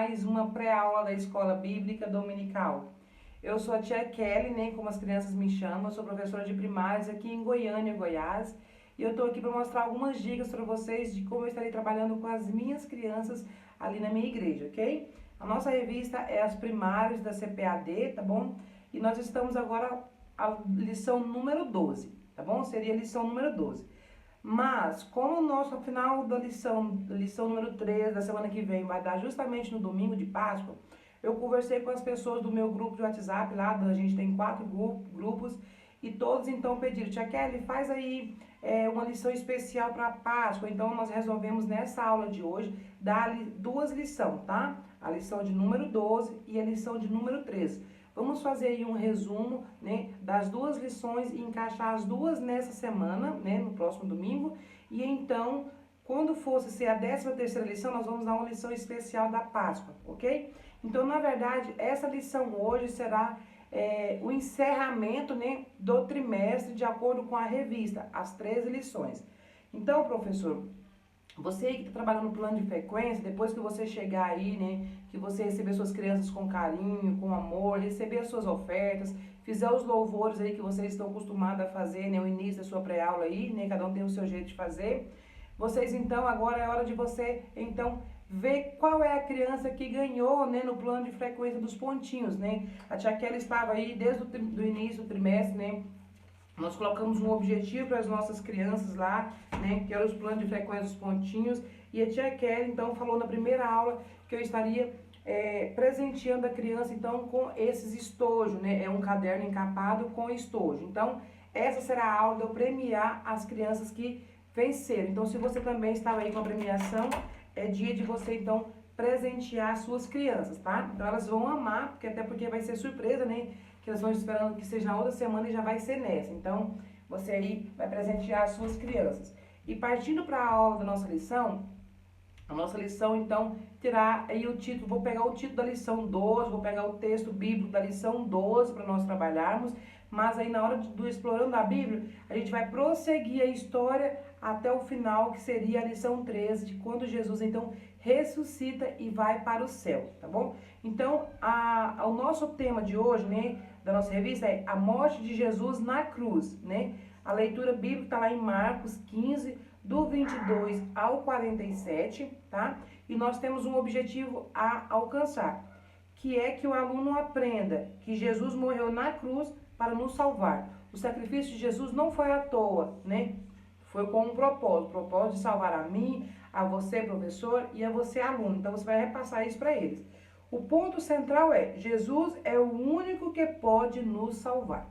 mais uma pré-aula da Escola Bíblica Dominical. Eu sou a tia Kelly, né, como as crianças me chamam, eu sou professora de primárias aqui em Goiânia, Goiás, e eu estou aqui para mostrar algumas dicas para vocês de como eu estarei trabalhando com as minhas crianças ali na minha igreja, ok? A nossa revista é as primárias da CPAD, tá bom? E nós estamos agora a lição número 12, tá bom? Seria a lição número 12. Mas, como o nosso final da lição número 13 da semana que vem vai dar justamente no domingo de Páscoa, eu conversei com as pessoas do meu grupo de WhatsApp lá, a gente tem 4 grupos, e todos então pediram, tia Kelly, faz aí uma lição especial para Páscoa. Então nós resolvemos nessa aula de hoje dar duas lições, tá? A lição de número 12 e a lição de número 13. Vamos fazer aí um resumo, né, das duas lições e encaixar as duas nessa semana, né, no próximo domingo. E então, quando fosse ser a 13ª lição, nós vamos dar uma lição especial da Páscoa, ok? Então, na verdade, essa lição hoje será o encerramento, né, do trimestre de acordo com a revista, as 13 lições. Então, professor, você que está trabalhando no plano de frequência, depois que você chegar aí, né, que você receber suas crianças com carinho, com amor, receber as suas ofertas, fizer os louvores aí que vocês estão acostumados a fazer, né, o início da sua pré-aula aí, né, cada um tem o seu jeito de fazer. Vocês então, agora é hora de você, então, ver qual é a criança que ganhou, né, no plano de frequência dos pontinhos, né. A tia Kelly estava aí desde o início do trimestre, né. Nós colocamos um objetivo para as nossas crianças lá, né, que eram os planos de frequência dos pontinhos, e a tia Kelly, então, falou na primeira aula que eu estaria presenteando a criança, então, com esses estojos, né, é um caderno encapado com estojo. Então, essa será a aula de eu premiar as crianças que venceram. Então, se você também estava aí com a premiação, é dia de você, então, presentear as suas crianças, tá? Então, elas vão amar, até porque vai ser surpresa, né, que elas vão esperando que seja na outra semana e já vai ser nessa. Então, você aí vai presentear as suas crianças. E partindo para a aula da nossa lição, a nossa lição, então, terá aí o título, vou pegar o título da lição 12, vou pegar o texto bíblico da lição 12 para nós trabalharmos, mas aí na hora do Explorando a Bíblia, a gente vai prosseguir a história até o final, que seria a lição 13, de quando Jesus, então, ressuscita e vai para o céu, tá bom? Então, o nosso tema de hoje, né, da nossa revista é a morte de Jesus na cruz, né? A leitura bíblica está lá em Marcos 15, do 22 ao 47, tá? E nós temos um objetivo a alcançar, que é que o aluno aprenda que Jesus morreu na cruz para nos salvar. O sacrifício de Jesus não foi à toa, né? Foi com um propósito, o propósito de salvar a mim, a você, professor, e a você, aluno. Então, você vai repassar isso para eles. O ponto central é, Jesus é o único que pode nos salvar,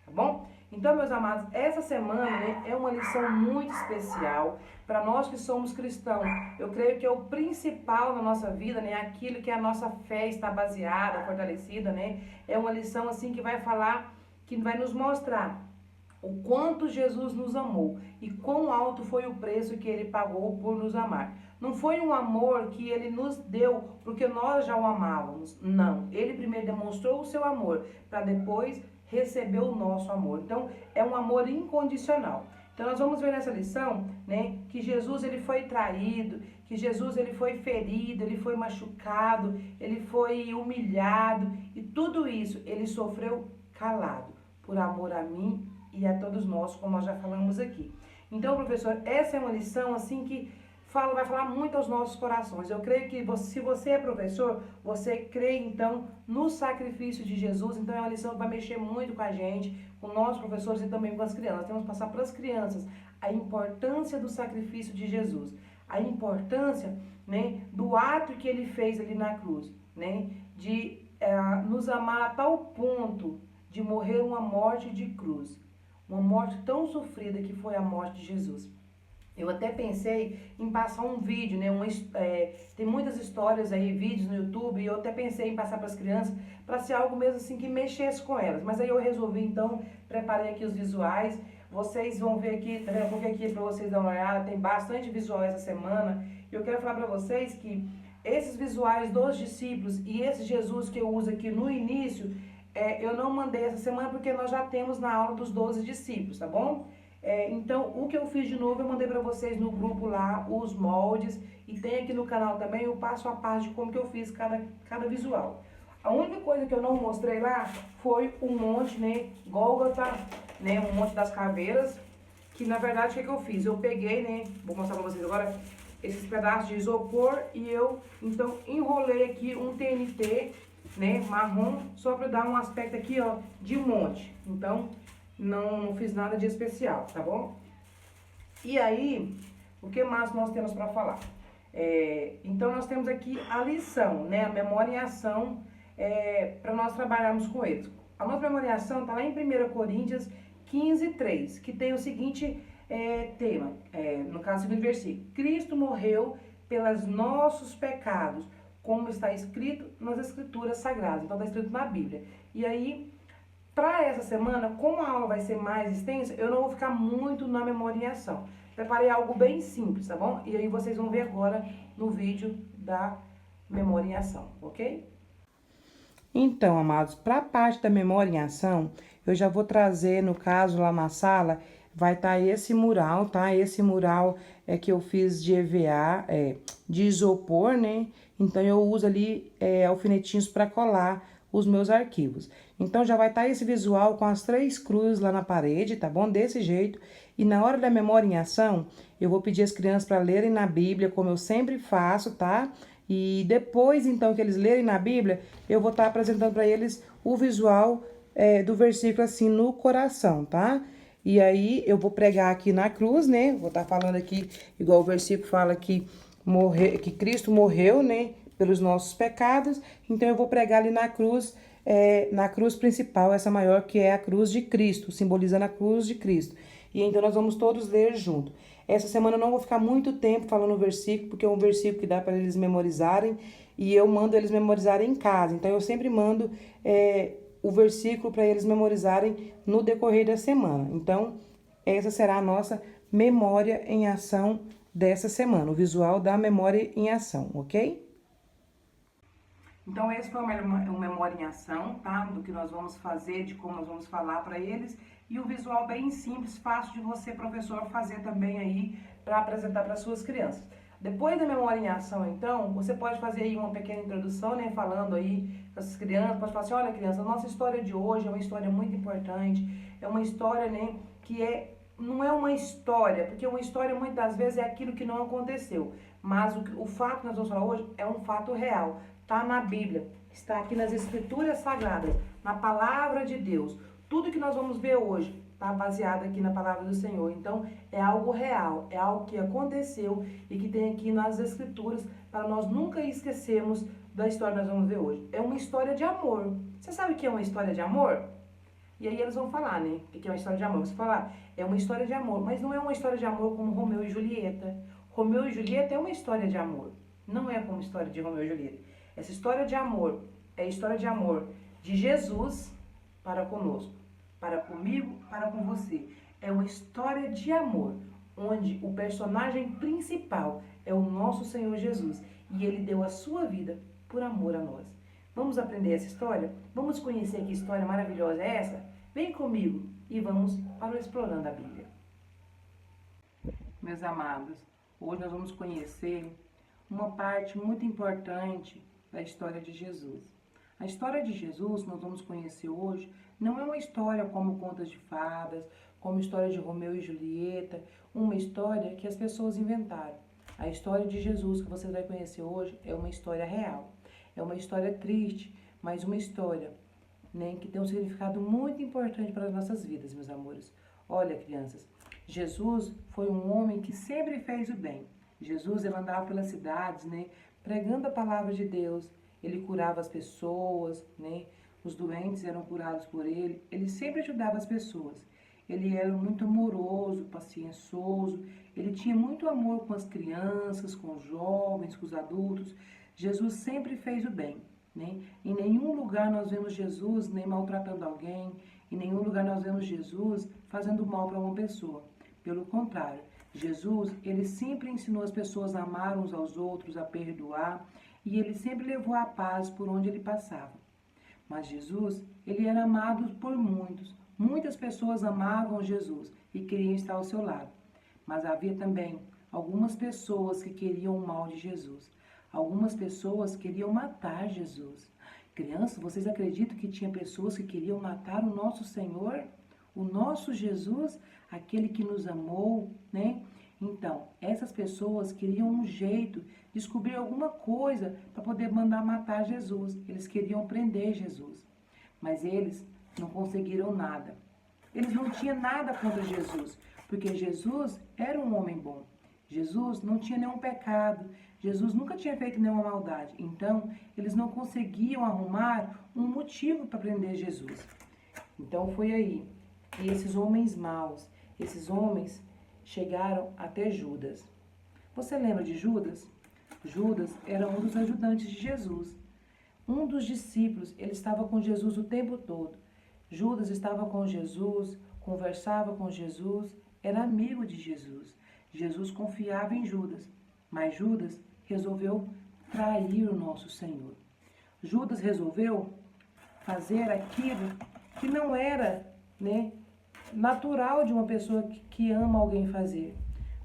tá bom? Então, meus amados, essa semana, né, é uma lição muito especial para nós que somos cristãos. Eu creio que é o principal na nossa vida, né, aquilo que a nossa fé está baseada, fortalecida, né? É uma lição assim que vai falar, que vai nos mostrar o quanto Jesus nos amou e quão alto foi o preço que ele pagou por nos amar. Não foi um amor que ele nos deu porque nós já o amávamos. Não, ele primeiro demonstrou o seu amor para depois receber o nosso amor. Então, é um amor incondicional. Então, nós vamos ver nessa lição, né, que Jesus ele foi traído, que Jesus ele foi ferido, ele foi machucado, ele foi humilhado e tudo isso ele sofreu calado por amor a mim e a todos nós, como nós já falamos aqui. Então, professor, essa é uma lição assim que vai falar muito aos nossos corações. Eu creio que se você é professor, você crê então no sacrifício de Jesus, então é uma lição que vai mexer muito com a gente, com nós professores e também com as crianças. Nós temos que passar para as crianças a importância do sacrifício de Jesus, a importância, né, do ato que ele fez ali na cruz, né, de nos amar a tal ponto de morrer uma morte de cruz. Uma morte tão sofrida que foi a morte de Jesus. Eu até pensei em passar um vídeo, né? Tem muitas histórias aí, vídeos no YouTube, e eu até pensei em passar para as crianças, para ser algo mesmo assim que mexesse com elas. Mas aí eu resolvi, então, preparei aqui os visuais. Vocês vão ver aqui, daqui a pouco aqui para vocês dar uma olhada, tem bastante visual essa semana. E eu quero falar para vocês que esses visuais dos discípulos e esse Jesus que eu uso aqui no início, eu não mandei essa semana porque nós já temos na aula dos 12 discípulos, tá bom? Então, o que eu fiz de novo, eu mandei para vocês no grupo lá, os moldes, e tem aqui no canal também o passo a passo de como que eu fiz cada visual. A única coisa que eu não mostrei lá foi um monte, né, Gólgota, né, um monte das caveiras, que na verdade o que eu fiz? Eu peguei, né, vou mostrar pra vocês agora, esses pedaços de isopor e eu, então, enrolei aqui um TNT, né, marrom, só pra dar um aspecto aqui, ó, de monte. Então, não fiz nada de especial, tá bom? E aí, o que mais nós temos pra falar? Então, nós temos aqui a lição, né, a memória em ação, para nós trabalharmos com eles. A nossa memória em ação tá lá em 1 Coríntios 15:3, que tem o seguinte tema, no caso, segundo versículo. Cristo morreu pelos nossos pecados, como está escrito nas Escrituras Sagradas. Então, está escrito na Bíblia. E aí, para essa semana, como a aula vai ser mais extensa, eu não vou ficar muito na memória em ação. Preparei algo bem simples, tá bom? E aí vocês vão ver agora no vídeo da memória em ação, ok? Então, amados, para a parte da memória em ação, eu já vou trazer, no caso, lá na sala, vai estar esse mural, tá? Esse mural é que eu fiz de EVA, de isopor, né? Então, eu uso ali alfinetinhos para colar os meus arquivos. Então, já vai estar esse visual com as 3 cruzes lá na parede, tá bom? Desse jeito. E na hora da memória em ação, eu vou pedir às crianças para lerem na Bíblia, como eu sempre faço, tá? E depois, então, que eles lerem na Bíblia, eu vou estar apresentando para eles o visual do versículo assim no coração, tá? E aí eu vou pregar aqui na cruz, né? Vou estar falando aqui, igual o versículo fala que Cristo morreu, né? Pelos nossos pecados. Então eu vou pregar ali na cruz principal, essa maior, que é a cruz de Cristo, simbolizando a cruz de Cristo. E então nós vamos todos ler junto. Essa semana eu não vou ficar muito tempo falando o versículo, porque é um versículo que dá para eles memorizarem, e eu mando eles memorizarem em casa. Então eu sempre mando o versículo para eles memorizarem no decorrer da semana. Então, essa será a nossa memória em ação dessa semana, o visual da memória em ação, ok? Então, esse foi o memória em ação, tá? Do que nós vamos fazer, de como nós vamos falar para eles. E o visual bem simples, fácil de você, professor, fazer também aí para apresentar para suas crianças. Depois da memória em ação, então, você pode fazer aí uma pequena introdução, né? Falando aí com as crianças, pode falar assim, olha, criança, a nossa história de hoje é uma história muito importante. É uma história, né, que não é uma história, porque uma história muitas das vezes é aquilo que não aconteceu. Mas o fato que nós vamos falar hoje é um fato real. Está na Bíblia, está aqui nas Escrituras Sagradas, na Palavra de Deus. Tudo que nós vamos ver hoje está baseado aqui na Palavra do Senhor. Então, é algo real, é algo que aconteceu e que tem aqui nas Escrituras para nós nunca esquecermos da história que nós vamos ver hoje. É uma história de amor. Você sabe o que é uma história de amor? E aí eles vão falar, né? O que é uma história de amor? Você falar, é uma história de amor, mas não é uma história de amor como Romeu e Julieta. Romeu e Julieta é uma história de amor, não é como história de Romeu e Julieta. Essa história de amor é a história de amor de Jesus para conosco, para comigo, para com você. É uma história de amor, onde o personagem principal é o nosso Senhor Jesus. E ele deu a sua vida por amor a nós. Vamos aprender essa história? Vamos conhecer que história maravilhosa é essa? Vem comigo e vamos para o Explorando a Bíblia. Meus amados, hoje nós vamos conhecer uma parte muito importante da história de Jesus. A história de Jesus que nós vamos conhecer hoje não é uma história como contos de fadas, como história de Romeu e Julieta, uma história que as pessoas inventaram. A história de Jesus que você vai conhecer hoje é uma história real. É uma história triste, mas uma história, né, que tem um significado muito importante para as nossas vidas, meus amores. Olha, crianças, Jesus foi um homem que sempre fez o bem. Jesus, ele andava pelas cidades, né, pregando a palavra de Deus. Ele curava as pessoas, né, os doentes eram curados por ele. Ele sempre ajudava as pessoas. Ele era muito amoroso, paciencioso. Ele tinha muito amor com as crianças, com os jovens, com os adultos. Jesus sempre fez o bem, né? Em nenhum lugar nós vemos Jesus nem maltratando alguém. Em nenhum lugar nós vemos Jesus fazendo mal para uma pessoa. Pelo contrário, Jesus, ele sempre ensinou as pessoas a amar uns aos outros, a perdoar, e ele sempre levou a paz por onde ele passava. Mas Jesus, ele era amado por muitos, Muitas pessoas amavam Jesus e queriam estar ao seu lado, mas havia também algumas pessoas que queriam o mal de Jesus. Algumas pessoas queriam matar Jesus. Crianças, vocês acreditam que tinha pessoas que queriam matar o nosso Senhor? O nosso Jesus, aquele que nos amou, né? Então, essas pessoas queriam um jeito, descobrir alguma coisa para poder mandar matar Jesus. Eles queriam prender Jesus, mas eles não conseguiram nada. Eles não tinham nada contra Jesus, porque Jesus era um homem bom. Jesus não tinha nenhum pecado. Jesus nunca tinha feito nenhuma maldade. Então, eles não conseguiam arrumar um motivo para prender Jesus. Então, foi aí que esses homens maus, esses homens chegaram até Judas. Você lembra de Judas? Judas era um dos ajudantes de Jesus. Um dos discípulos, ele estava com Jesus o tempo todo. Judas estava com Jesus, conversava com Jesus, era amigo de Jesus. Jesus confiava em Judas, mas Judas resolveu trair o nosso Senhor. Judas resolveu fazer aquilo que não era, né, natural de uma pessoa que ama alguém fazer.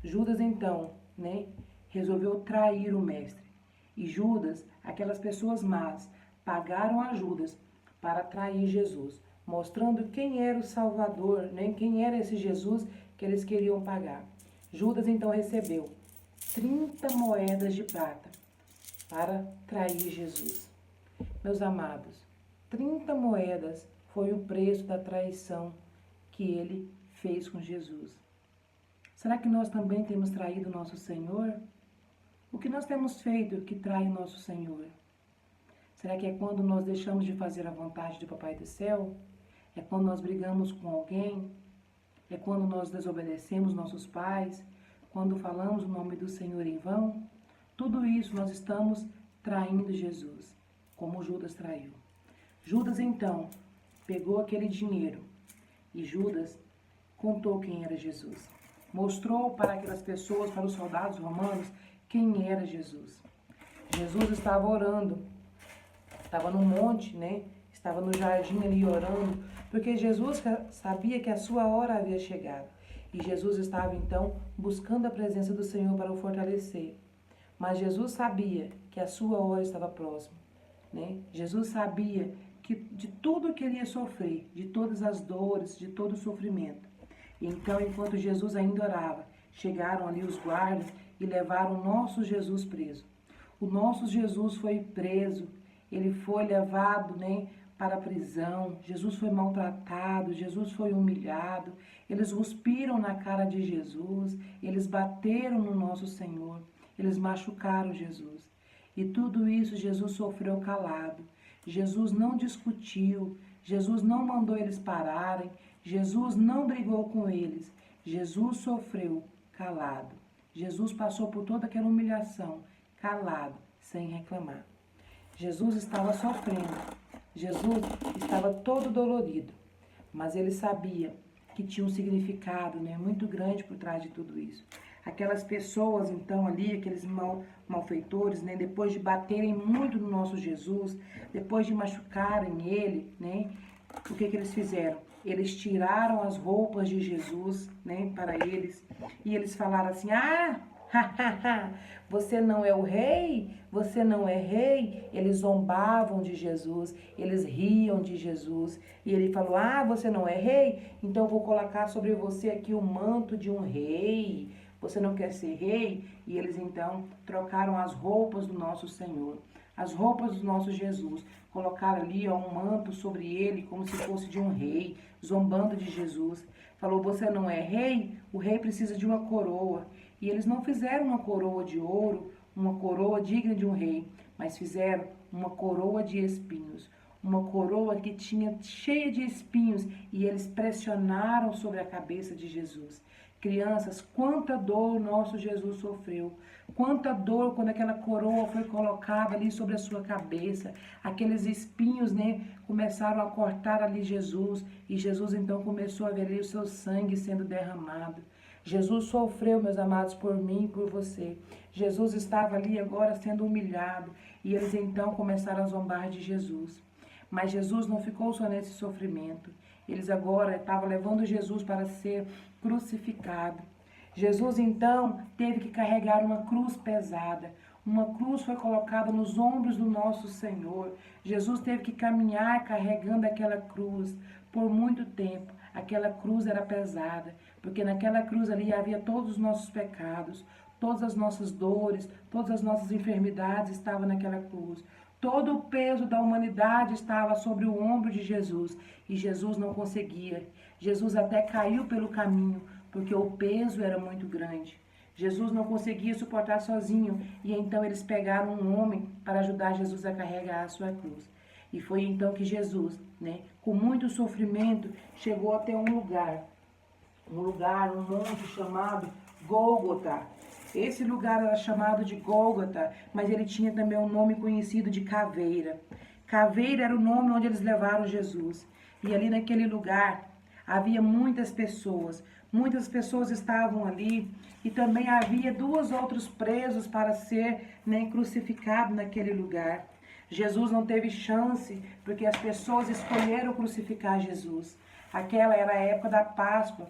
Judas, então, né, resolveu trair o mestre. E Judas, aquelas pessoas más, pagaram a Judas para trair Jesus, mostrando quem era o Salvador, né, quem era esse Jesus que eles queriam pagar. Judas, então, recebeu 30 moedas de prata para trair Jesus. Meus amados, 30 moedas foi o preço da traição que ele fez com Jesus. Será que nós também temos traído nosso Senhor? O que nós temos feito que trai nosso Senhor? Será que é quando nós deixamos de fazer a vontade do Papai do Céu? É quando nós brigamos com alguém? É quando nós desobedecemos nossos pais? Quando falamos o nome do Senhor em vão? Tudo isso nós estamos traindo Jesus, como Judas traiu. Judas, então, pegou aquele dinheiro e Judas contou quem era Jesus. Mostrou para aquelas pessoas, para os soldados romanos, quem era Jesus. Jesus estava orando, estava no monte, né? Estava no jardim ali orando, porque Jesus sabia que a sua hora havia chegado. E Jesus estava, então, buscando a presença do Senhor para o fortalecer. Mas Jesus sabia que a sua hora estava próxima, né? Jesus sabia que de tudo que ele ia sofrer, de todas as dores, de todo o sofrimento. Então, enquanto Jesus ainda orava, chegaram ali os guardas e levaram o nosso Jesus preso. O nosso Jesus foi preso, ele foi levado, né, para a prisão. Jesus foi maltratado, Jesus foi humilhado. Eles cuspiram na cara de Jesus, eles bateram no nosso Senhor, eles machucaram Jesus. E tudo isso Jesus sofreu calado. Jesus não discutiu, Jesus não mandou eles pararem, Jesus não brigou com eles. Jesus sofreu calado. Jesus passou por toda aquela humilhação, calado, sem reclamar. Jesus estava sofrendo. Jesus estava todo dolorido. Mas ele sabia que tinha um significado, né, muito grande por trás de tudo isso. Aquelas pessoas, então, ali, aqueles malfeitores, né, depois de baterem muito no nosso Jesus, depois de machucarem ele, né, o que eles fizeram? Eles tiraram as roupas de Jesus, né, para eles, e eles falaram assim: ah, você não é o rei? Você não é rei? Eles zombavam de Jesus, eles riam de Jesus, e ele falou: ah, você não é rei? Então eu vou colocar sobre você aqui o manto de um rei. Você não quer ser rei? E eles então trocaram as roupas do nosso Senhor, as roupas do nosso Jesus, colocaram ali um manto sobre ele como se fosse de um rei, zombando de Jesus. Falou: você não é rei? O rei precisa de uma coroa. E eles não fizeram uma coroa de ouro, uma coroa digna de um rei, mas fizeram uma coroa de espinhos. Uma coroa que tinha cheia de espinhos, e eles pressionaram sobre a cabeça de Jesus. Crianças, quanta dor o nosso Jesus sofreu. Quanta dor quando aquela coroa foi colocada ali sobre a sua cabeça. Aqueles espinhos, né, começaram a cortar ali Jesus. E Jesus então começou a ver ali o seu sangue sendo derramado. Jesus sofreu, meus amados, por mim e por você. Jesus estava ali agora sendo humilhado. E eles então começaram a zombar de Jesus. Mas Jesus não ficou só nesse sofrimento. Eles agora estavam levando Jesus para ser crucificado. Jesus então teve que carregar uma cruz pesada. Uma cruz foi colocada nos ombros do nosso Senhor. Jesus teve que caminhar carregando aquela cruz por muito tempo. Aquela cruz era pesada, porque naquela cruz ali havia todos os nossos pecados, todas as nossas dores, todas as nossas enfermidades estavam naquela cruz. Todo o peso da humanidade estava sobre o ombro de Jesus e Jesus não conseguia. Jesus até caiu pelo caminho, porque o peso era muito grande. Jesus não conseguia suportar sozinho e então eles pegaram um homem para ajudar Jesus a carregar a sua cruz. E foi então que Jesus, com muito sofrimento, chegou até um monte chamado Gólgota. Esse lugar era chamado de Gólgota, mas ele tinha também um nome conhecido de Caveira. Caveira era o nome onde eles levaram Jesus. E ali naquele lugar havia muitas pessoas estavam ali e também havia 2 outros presos para ser crucificado naquele lugar. Jesus não teve chance porque as pessoas escolheram crucificar Jesus. Aquela era a época da Páscoa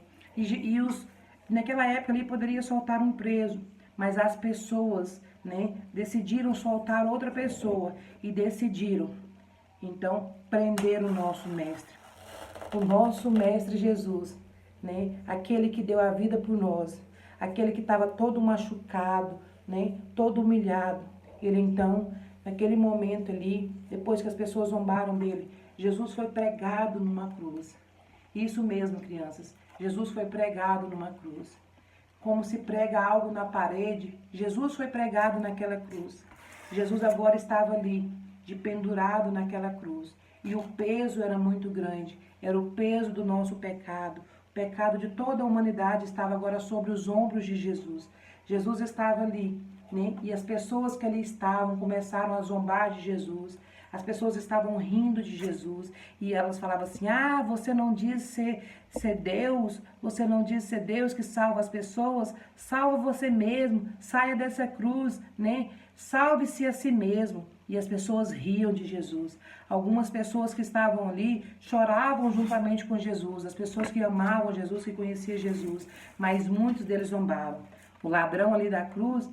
naquela época ali poderia soltar um preso, mas as pessoas decidiram soltar outra pessoa e decidiram então prender o nosso mestre. O nosso mestre Jesus, aquele que deu a vida por nós, aquele que estava todo machucado, todo humilhado. Ele então, naquele momento ali, depois que as pessoas zombaram dele, Jesus foi pregado numa cruz. Isso mesmo, crianças, Jesus foi pregado numa cruz. Como se prega algo na parede, Jesus foi pregado naquela cruz. Jesus agora estava ali, pendurado naquela cruz. E o peso era muito grande, era o peso do nosso pecado. O pecado de toda a humanidade estava agora sobre os ombros de Jesus. Jesus estava ali, e as pessoas que ali estavam começaram a zombar de Jesus. As pessoas estavam rindo de Jesus e elas falavam assim: ah, você não diz ser Deus, você não diz ser Deus que salva as pessoas, salva você mesmo, saia dessa cruz, salve-se a si mesmo. E as pessoas riam de Jesus. Algumas pessoas que estavam ali choravam juntamente com Jesus, as pessoas que amavam Jesus, que conheciam Jesus, mas muitos deles zombavam. O ladrão ali da cruz,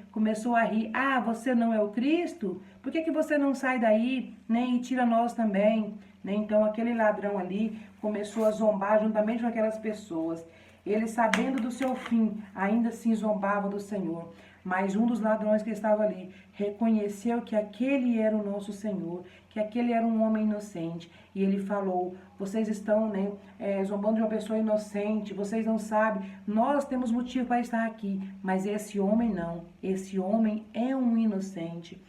começou a rir. Ah, você não é o Cristo? Por que você não sai daí, e tira nós também? Então aquele ladrão ali começou a zombar juntamente com aquelas pessoas. Ele, sabendo do seu fim, ainda assim zombava do Senhor. Mas um dos ladrões que estava ali reconheceu que aquele era o nosso Senhor, que aquele era um homem inocente. E ele falou: vocês estão zombando de uma pessoa inocente, vocês não sabem, nós temos motivo para estar aqui, mas esse homem não, esse homem é um inocente.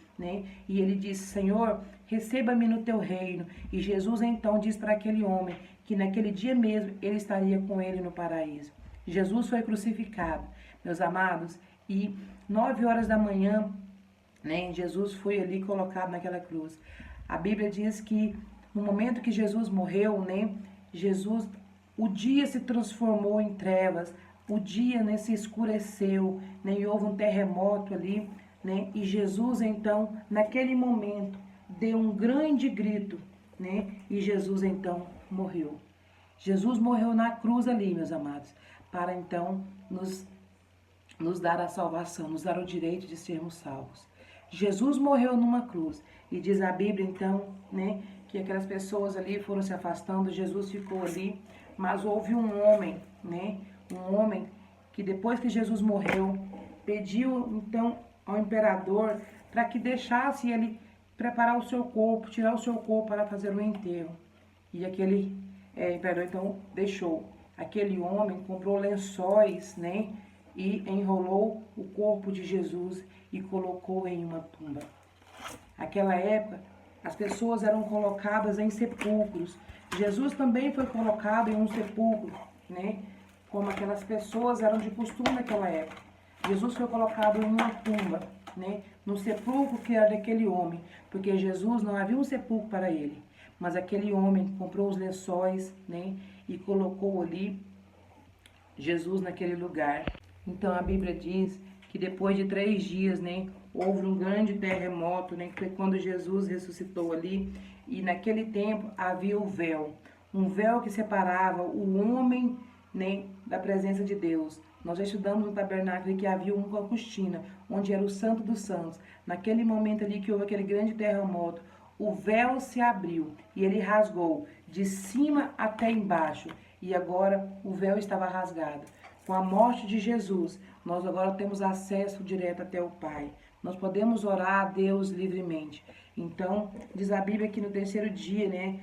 E ele disse: Senhor, receba-me no teu reino. E Jesus então disse para aquele homem que naquele dia mesmo ele estaria com ele no paraíso. Jesus foi crucificado, meus amados, e 9 horas da manhã, Jesus foi ali colocado naquela cruz. A Bíblia diz que no momento que Jesus morreu, o dia se transformou em trevas, o dia se escureceu, e houve um terremoto ali, e Jesus então, naquele momento, deu um grande grito, e Jesus então morreu. Jesus morreu na cruz ali, meus amados, para então nos dar a salvação, nos dar o direito de sermos salvos. Jesus morreu numa cruz. E diz a Bíblia, então, que aquelas pessoas ali foram se afastando, Jesus ficou ali, mas houve um homem, um homem que depois que Jesus morreu, pediu, então, ao imperador para que deixasse ele preparar o seu corpo, tirar o seu corpo para fazer o enterro. E aquele imperador, então, deixou. Aquele homem comprou lençóis, e enrolou o corpo de Jesus e colocou em uma tumba. Naquela época, as pessoas eram colocadas em sepulcros. Jesus também foi colocado em um sepulcro, como aquelas pessoas eram de costume naquela época. Jesus foi colocado em uma tumba, no sepulcro que era daquele homem, porque Jesus não havia um sepulcro para ele, mas aquele homem comprou os lençóis, e colocou ali Jesus naquele lugar. Então a Bíblia diz que depois de 3 dias, houve um grande terremoto, que foi quando Jesus ressuscitou ali. E naquele tempo havia o véu. um véu que separava o homem, né, da presença de Deus. Nós já estudamos no tabernáculo que havia uma cortina, onde era o Santo dos Santos. Naquele momento ali que houve aquele grande terremoto, o véu se abriu e ele rasgou de cima até embaixo. E agora o véu estava rasgado. Com a morte de Jesus, nós agora temos acesso direto até o Pai. Nós podemos orar a Deus livremente. Então, diz a Bíblia que no terceiro dia, né,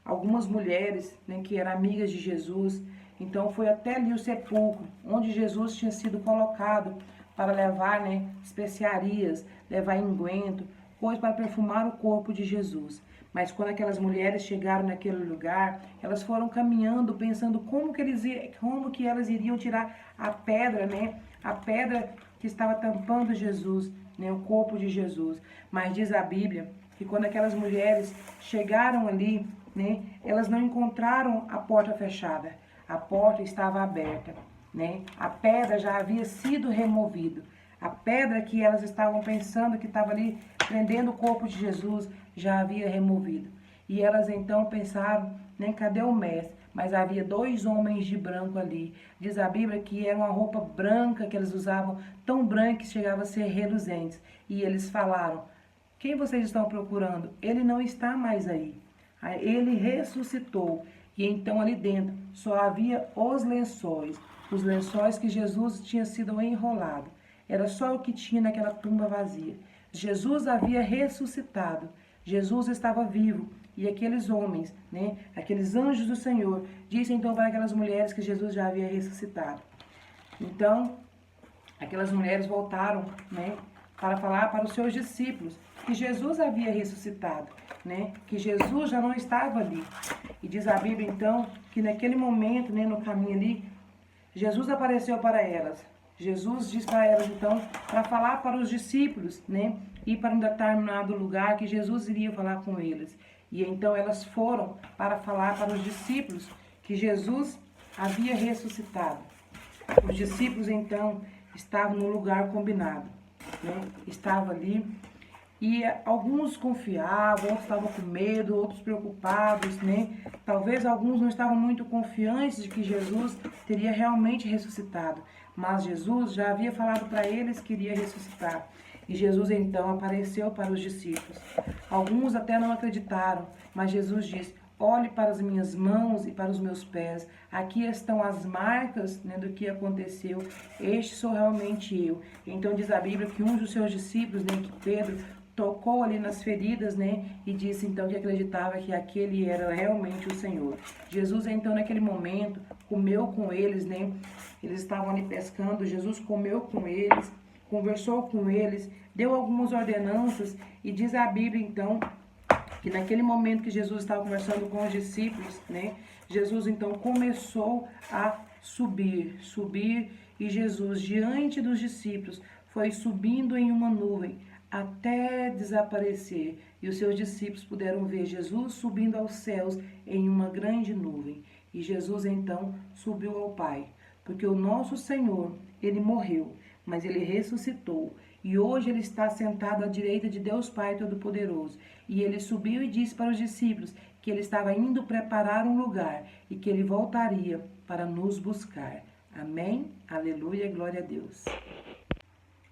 algumas mulheres, né, que eram amigas de Jesus, então foi até ali o sepulcro, onde Jesus tinha sido colocado para levar, né, especiarias, levar unguento, coisa para perfumar o corpo de Jesus. Mas quando aquelas mulheres chegaram naquele lugar, elas foram caminhando, pensando como que elas iriam tirar a pedra, né? A pedra que estava tampando Jesus, né? O corpo de Jesus. Mas diz a Bíblia que quando aquelas mulheres chegaram ali, né? Elas não encontraram a porta fechada. A porta estava aberta, né? A pedra já havia sido removida. A pedra que elas estavam pensando que estava ali prendendo o corpo de Jesus já havia removido. E elas então pensaram, né, cadê o mestre? Mas havia 2 homens de branco ali. Diz a Bíblia que era uma roupa branca que eles usavam, tão branca que chegava a ser reluzente. E eles falaram, quem vocês estão procurando? Ele não está mais aí. Ele ressuscitou. E então ali dentro só havia os lençóis que Jesus tinha sido enrolado. Era só o que tinha naquela tumba vazia. Jesus havia ressuscitado. Jesus estava vivo. E aqueles homens, né, aqueles anjos do Senhor, dizem então para aquelas mulheres que Jesus já havia ressuscitado. Então, aquelas mulheres voltaram, né, para falar para os seus discípulos que Jesus havia ressuscitado, né, que Jesus já não estava ali. E diz a Bíblia então que naquele momento, né, no caminho ali, Jesus apareceu para elas. Jesus diz para elas, então, para falar para os discípulos, né? Ir para um determinado lugar que Jesus iria falar com eles. E então elas foram para falar para os discípulos que Jesus havia ressuscitado. Os discípulos, então, estavam no lugar combinado, né? Estavam ali. E alguns confiavam, outros estavam com medo, outros preocupados, né? Talvez alguns não estavam muito confiantes de que Jesus teria realmente ressuscitado. Mas Jesus já havia falado para eles que iria ressuscitar. E Jesus então apareceu para os discípulos. Alguns até não acreditaram, mas Jesus disse, olhe para as minhas mãos e para os meus pés. Aqui estão as marcas, né, do que aconteceu. Este sou realmente eu. Então diz a Bíblia que um dos seus discípulos, né, que Pedro, tocou ali nas feridas, né, e disse então que acreditava que aquele era realmente o Senhor. Jesus então naquele momento comeu com eles, né, eles estavam ali pescando, Jesus comeu com eles, conversou com eles, deu algumas ordenanças e diz a Bíblia então que naquele momento que Jesus estava conversando com os discípulos, né, Jesus então começou a subir, e Jesus diante dos discípulos foi subindo em uma nuvem até desaparecer. E os seus discípulos puderam ver Jesus subindo aos céus em uma grande nuvem. E Jesus então subiu ao Pai, porque o nosso Senhor, ele morreu, mas ele ressuscitou. E hoje ele está sentado à direita de Deus Pai Todo-Poderoso. E ele subiu e disse para os discípulos que ele estava indo preparar um lugar e que ele voltaria para nos buscar. Amém? Aleluia, glória a Deus.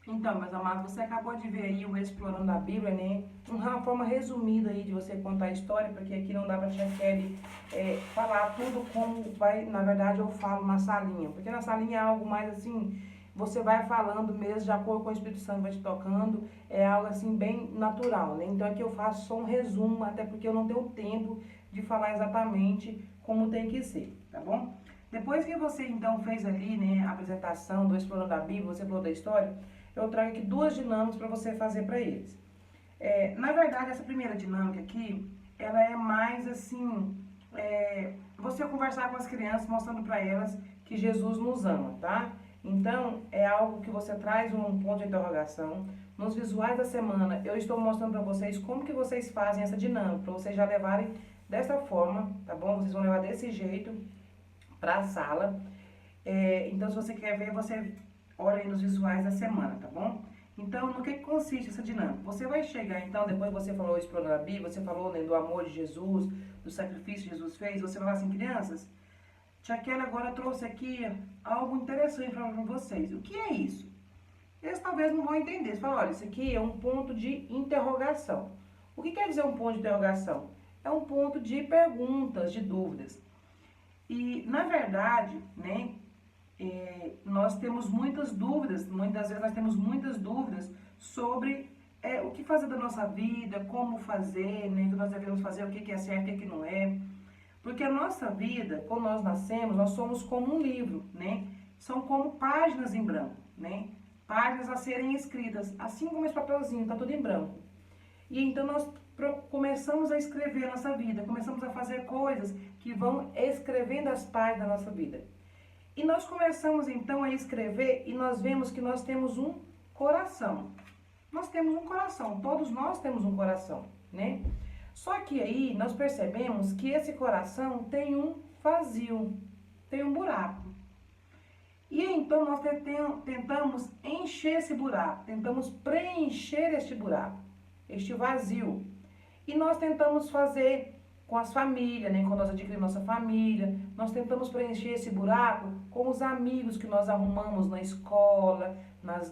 Então, meus amados, você acabou de ver aí o Explorando a Bíblia, né? Uma forma resumida aí de você contar a história, porque aqui não dá pra tia Kelly falar tudo como vai, na verdade, eu falo na salinha. Porque na salinha é algo mais assim, você vai falando mesmo, de acordo com o Espírito Santo vai te tocando, é algo assim bem natural, né? Então aqui eu faço só um resumo, até porque eu não tenho tempo de falar exatamente como tem que ser, tá bom? Depois que você então fez ali, né, a apresentação do Explorando a Bíblia, você falou da história, eu trago aqui 2 dinâmicas para você fazer para eles. Na verdade, essa primeira dinâmica aqui, ela é mais assim, você conversar com as crianças, mostrando para elas que Jesus nos ama, tá? Então, é algo que você traz um ponto de interrogação. Nos visuais da semana, eu estou mostrando para vocês como que vocês fazem essa dinâmica, para vocês já levarem dessa forma, tá bom? Vocês vão levar desse jeito para a sala. Então, se você quer ver, você olha aí nos visuais da semana, tá bom? Então, no que consiste essa dinâmica? Você vai chegar, então, depois que você falou explorando a Bíblia, você falou, né, do amor de Jesus, do sacrifício que Jesus fez, você vai falar assim, crianças, tia Kelly agora trouxe aqui algo interessante para vocês. O que é isso? Eles talvez não vão entender. Você fala, olha, isso aqui é um ponto de interrogação. O que quer dizer um ponto de interrogação? É um ponto de perguntas, de dúvidas. E, na verdade, né, nós temos muitas dúvidas, muitas vezes nós temos muitas dúvidas sobre o que fazer da nossa vida, como fazer, né, o que nós devemos fazer, o que é certo e o que não é. Porque a nossa vida, quando nós nascemos, nós somos como um livro, né? São como páginas em branco, né? Páginas a serem escritas, assim como esse papelzinho, tá tudo em branco. E então nós começamos a escrever a nossa vida, começamos a fazer coisas que vão escrevendo as páginas da nossa vida. E nós começamos então a escrever e nós vemos que nós temos um coração. Nós temos um coração, todos nós temos um coração, né? Só que aí nós percebemos que esse coração tem um vazio, tem um buraco. E então nós tentamos encher esse buraco, tentamos preencher este buraco, este vazio. E nós tentamos fazer com as famílias, né? Quando nós adquirimos nossa família, nós tentamos preencher esse buraco com os amigos que nós arrumamos na escola,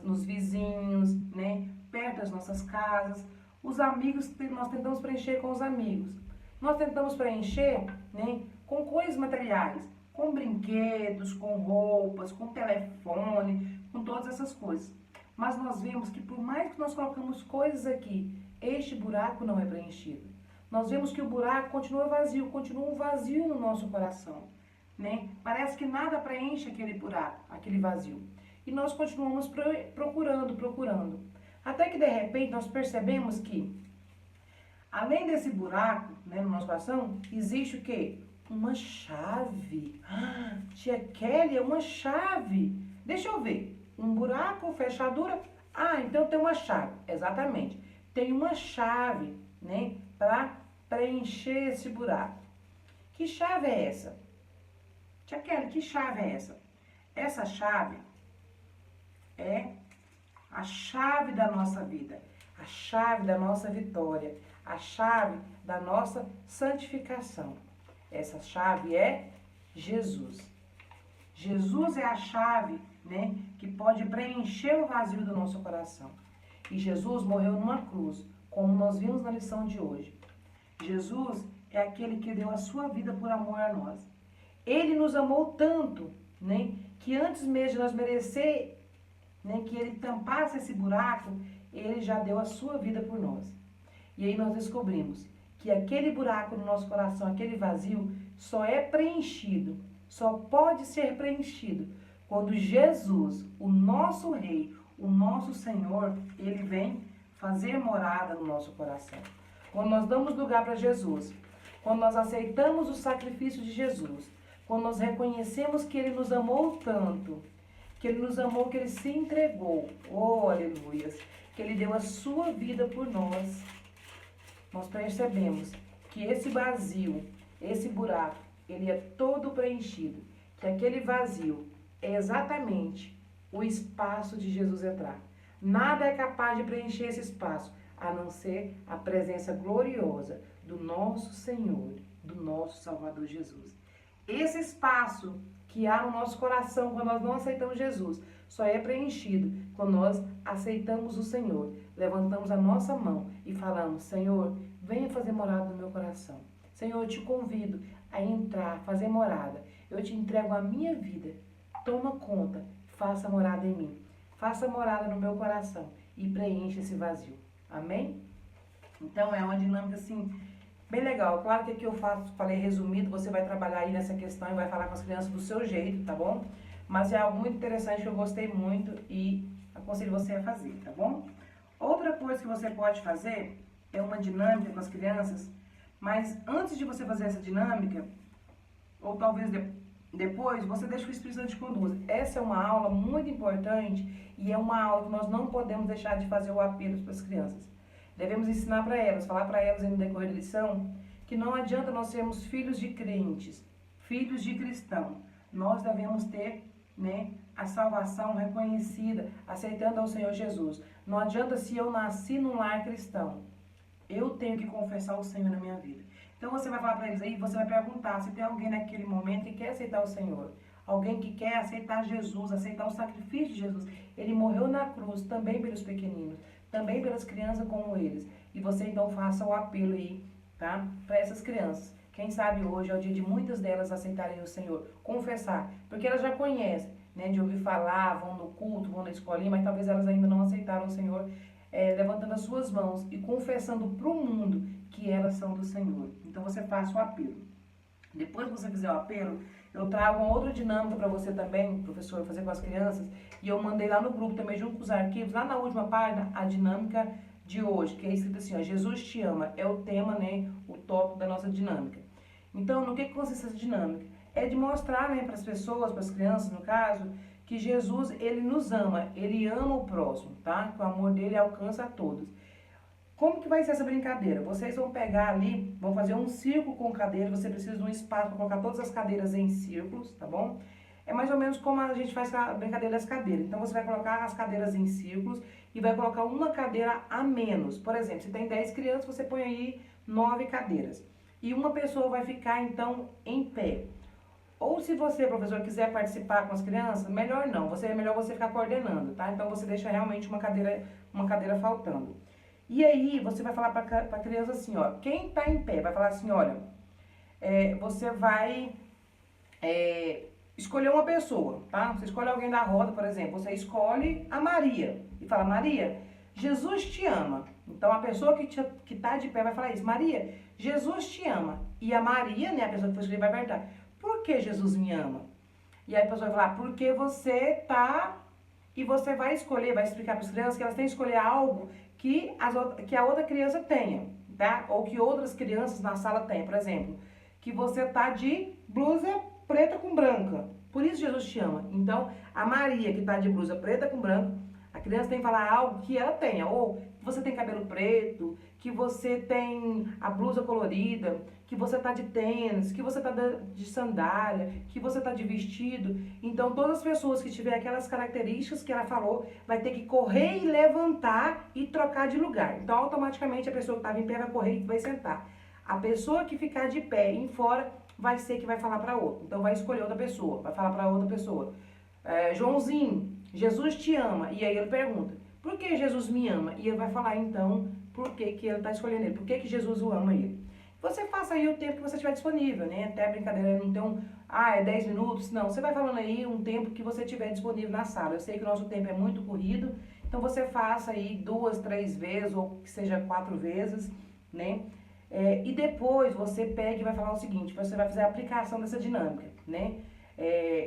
nos vizinhos, né? Perto das nossas casas. Os amigos, nós tentamos preencher com os amigos. Nós tentamos preencher, né, com coisas materiais, com brinquedos, com roupas, com telefone, com todas essas coisas. Mas nós vemos que por mais que nós colocamos coisas aqui, este buraco não é preenchido. Nós vemos que o buraco continua um vazio no nosso coração, né? Parece que nada preenche aquele buraco, aquele vazio. E nós continuamos procurando. Até que, de repente, nós percebemos que, além desse buraco, né, no nosso coração, existe o quê? Uma chave. Ah, tia Kelly, é uma chave. Deixa eu ver. Um buraco, fechadura. Ah, então tem uma chave. Exatamente. Tem uma chave, né, para preencher esse buraco. Que chave é essa? Tia Kelly, que chave é essa? Essa chave é a chave da nossa vida, a chave da nossa vitória, a chave da nossa santificação. Essa chave é Jesus. Jesus é a chave, né, que pode preencher o vazio do nosso coração. E Jesus morreu numa cruz, como nós vimos na lição de hoje. Jesus é aquele que deu a sua vida por amor a nós. Ele nos amou tanto, né, que antes mesmo de nós merecer, né, que ele tampasse esse buraco, ele já deu a sua vida por nós. E aí nós descobrimos que aquele buraco no nosso coração, aquele vazio, só é preenchido, só pode ser preenchido quando Jesus, o nosso Rei, o nosso Senhor, ele vem fazer morada no nosso coração. Quando nós damos lugar para Jesus, quando nós aceitamos o sacrifício de Jesus, quando nós reconhecemos que ele nos amou tanto, que ele nos amou, que ele se entregou, oh, aleluias, que ele deu a sua vida por nós, nós percebemos que esse vazio, esse buraco, ele é todo preenchido, que aquele vazio é exatamente o espaço de Jesus entrar. Nada é capaz de preencher esse espaço, a não ser a presença gloriosa do nosso Senhor, do nosso Salvador Jesus. Esse espaço que há no nosso coração quando nós não aceitamos Jesus, só é preenchido quando nós aceitamos o Senhor, levantamos a nossa mão e falamos, Senhor, venha fazer morada no meu coração. Senhor, eu te convido a entrar, fazer morada. Eu te entrego a minha vida. Toma conta, faça morada em mim. Faça morada no meu coração e preencha esse vazio. Amém? Então é uma dinâmica assim, bem legal. Claro que aqui eu falei resumido, você vai trabalhar aí nessa questão e vai falar com as crianças do seu jeito, tá bom? Mas é algo muito interessante que eu gostei muito e aconselho você a fazer, tá bom? Outra coisa que você pode fazer é uma dinâmica com as crianças, mas antes de você fazer essa dinâmica, ou talvez depois, você deixa o Espírito Santo te conduz. Essa é uma aula muito importante e é uma aula que nós não podemos deixar de fazer o apelo para as crianças. Devemos ensinar para elas, falar para elas no decorrer da lição, que não adianta nós sermos filhos de crentes, filhos de cristão. Nós devemos ter, né, a salvação reconhecida, aceitando ao Senhor Jesus. Não adianta se eu nasci num lar cristão. Eu tenho que confessar o Senhor na minha vida. Então você vai falar para eles aí, você vai perguntar se tem alguém naquele momento que quer aceitar o Senhor. Alguém que quer aceitar Jesus, aceitar o sacrifício de Jesus. Ele morreu na cruz também pelos pequeninos, também pelas crianças como eles. E você então faça o apelo aí, tá? Para essas crianças. Quem sabe hoje é o dia de muitas delas aceitarem o Senhor, confessar, porque elas já conhecem, né? De ouvir falar, vão no culto, vão na escolinha, mas talvez elas ainda não aceitaram o Senhor, levantando as suas mãos e confessando para o mundo que elas são do Senhor. Então você faça o apelo. Depois que você fizer o apelo, eu trago uma outra dinâmica para você também, professor, fazer com as crianças, e eu mandei lá no grupo também, junto com os arquivos, lá na última página, a dinâmica de hoje, que é escrito assim, ó, Jesus te ama, é o tema, né, o tópico da nossa dinâmica. Então, no que consiste essa dinâmica? É de mostrar, né, para as pessoas, para as crianças, no caso, que Jesus, ele nos ama, ele ama o próximo, tá? Que o amor dele alcança a todos. Como que vai ser essa brincadeira? Vocês vão pegar ali, vão fazer um círculo com cadeiras, você precisa de um espaço para colocar todas as cadeiras em círculos, tá bom? É mais ou menos como a gente faz a brincadeira das cadeiras. Então você vai colocar as cadeiras em círculos e vai colocar uma cadeira a menos. Por exemplo, se tem 10 crianças, você põe aí 9 cadeiras. E uma pessoa vai ficar então em pé. Ou se você, professor, quiser participar com as crianças, melhor não, é melhor você ficar coordenando, tá? Então você deixa realmente uma cadeira faltando. E aí você vai falar para a criança assim, ó, quem tá em pé vai falar assim, olha, você vai escolher uma pessoa, tá? Você escolhe alguém da roda, por exemplo, você escolhe a Maria e fala, Maria, Jesus te ama. Então a pessoa que tá de pé vai falar isso, Maria, Jesus te ama. E a Maria, né, a pessoa que foi escolher vai perguntar, por que Jesus me ama? E aí a pessoa vai falar, porque você tá... E você vai escolher, vai explicar para as crianças que elas têm que escolher algo que a outra criança tenha, tá? Ou que outras crianças na sala tenham. Por exemplo, que você tá de blusa preta com branca. Por isso Jesus te ama. Então, a Maria que tá de blusa preta com branco, a criança tem que falar algo que ela tenha. Ou que você tem cabelo preto, que você tem a blusa colorida, que você tá de tênis, que você tá de sandália, que você tá de vestido. Então, todas as pessoas que tiverem aquelas características que ela falou, vai ter que correr e levantar e trocar de lugar. Então, automaticamente, a pessoa que estava em pé vai correr e vai sentar. A pessoa que ficar de pé em fora vai ser que vai falar para outra. Então, vai escolher outra pessoa, vai falar para outra pessoa. Joãozinho, Jesus te ama. E aí ele pergunta, por que Jesus me ama? E ele vai falar, então, por que ele está escolhendo ele, por que Jesus o ama ele. Você faça aí o tempo que você tiver disponível, né? Até a brincadeira não tem é 10 minutos. Não, você vai falando aí um tempo que você tiver disponível na sala. Eu sei que o nosso tempo é muito corrido, então você faça aí 2, 3 vezes, ou que seja 4 vezes, né? E depois você pega e vai falar o seguinte, você vai fazer a aplicação dessa dinâmica, né?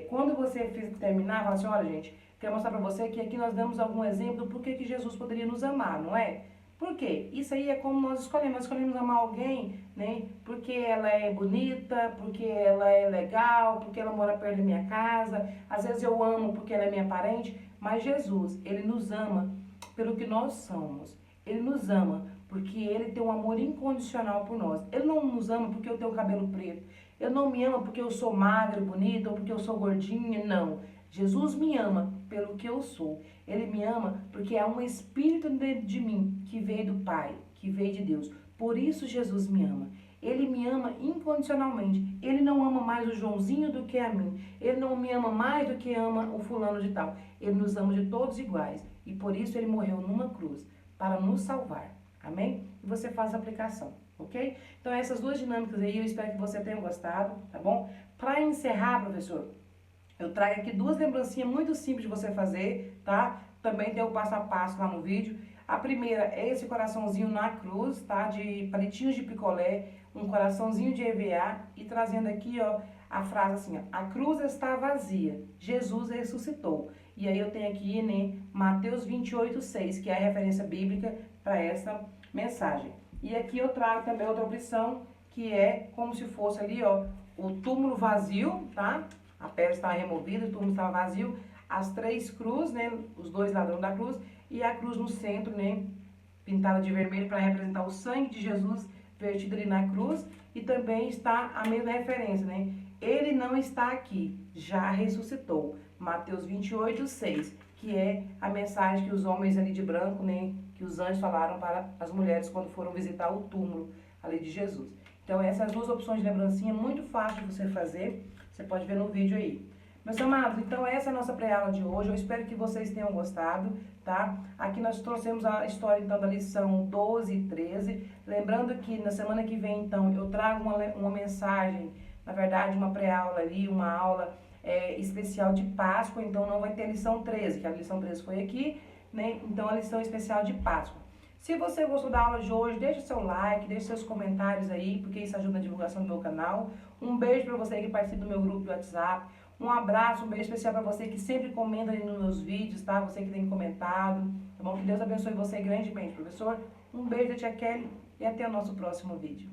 Quando você terminar, fala assim, olha gente, quero mostrar pra você que aqui nós damos algum exemplo do porquê que Jesus poderia nos amar, não é? Por quê? Isso aí é como nós escolhemos amar alguém, né? Porque ela é bonita, porque ela é legal, porque ela mora perto da minha casa. Às vezes eu amo porque ela é minha parente, mas Jesus, ele nos ama pelo que nós somos. Ele nos ama porque ele tem um amor incondicional por nós. Ele não nos ama porque eu tenho cabelo preto. Ele não me ama porque eu sou magra, bonita, ou porque eu sou gordinha, não. Jesus me ama pelo que eu sou. Ele me ama porque há um espírito dentro de mim que veio do Pai, que veio de Deus. Por isso Jesus me ama. Ele me ama incondicionalmente. Ele não ama mais o Joãozinho do que a mim. Ele não me ama mais do que ama o fulano de tal. Ele nos ama de todos iguais. E por isso ele morreu numa cruz, para nos salvar. Amém? E você faz a aplicação, ok? Então essas duas dinâmicas aí, eu espero que você tenha gostado, tá bom? Para encerrar, professor, eu trago aqui duas lembrancinhas muito simples de você fazer, tá? Também tem o passo a passo lá no vídeo. A primeira é esse coraçãozinho na cruz, tá? De palitinhos de picolé, um coraçãozinho de EVA e trazendo aqui, ó, a frase assim, ó, a cruz está vazia, Jesus ressuscitou. E aí eu tenho aqui, né, Mateus 28:6, que é a referência bíblica para essa mensagem. E aqui eu trago também outra opção, que é como se fosse ali, ó, o túmulo vazio, tá? A pedra estava removida, o túmulo estava vazio, as 3 cruzes, né, os 2 ladrões da cruz, e a cruz no centro, né, pintada de vermelho para representar o sangue de Jesus vertido ali na cruz, e também está a mesma referência, né, ele não está aqui, já ressuscitou, Mateus 28:6, que é a mensagem que os homens ali de branco, né, que os anjos falaram para as mulheres quando foram visitar o túmulo ali de Jesus. Então essas duas opções de lembrancinha, muito fácil de você fazer, você pode ver no vídeo aí. Meus amados, então essa é a nossa pré-aula de hoje, eu espero que vocês tenham gostado, tá? Aqui nós trouxemos a história, então, da lição 12 e 13, lembrando que na semana que vem, então, eu trago uma mensagem, na verdade, uma pré-aula ali, uma aula especial de Páscoa, então não vai ter a lição 13, que a lição 13 foi aqui, né? Então a lição especial de Páscoa. Se você gostou da aula de hoje, deixa seu like, deixa seus comentários aí, porque isso ajuda na divulgação do meu canal. Um beijo para você que participa do meu grupo de WhatsApp. Um abraço, um beijo especial para você que sempre comenta aí nos meus vídeos, tá? Você que tem comentado, tá bom? Que Deus abençoe você grandemente, professor. Um beijo da tia Kelly e até o nosso próximo vídeo.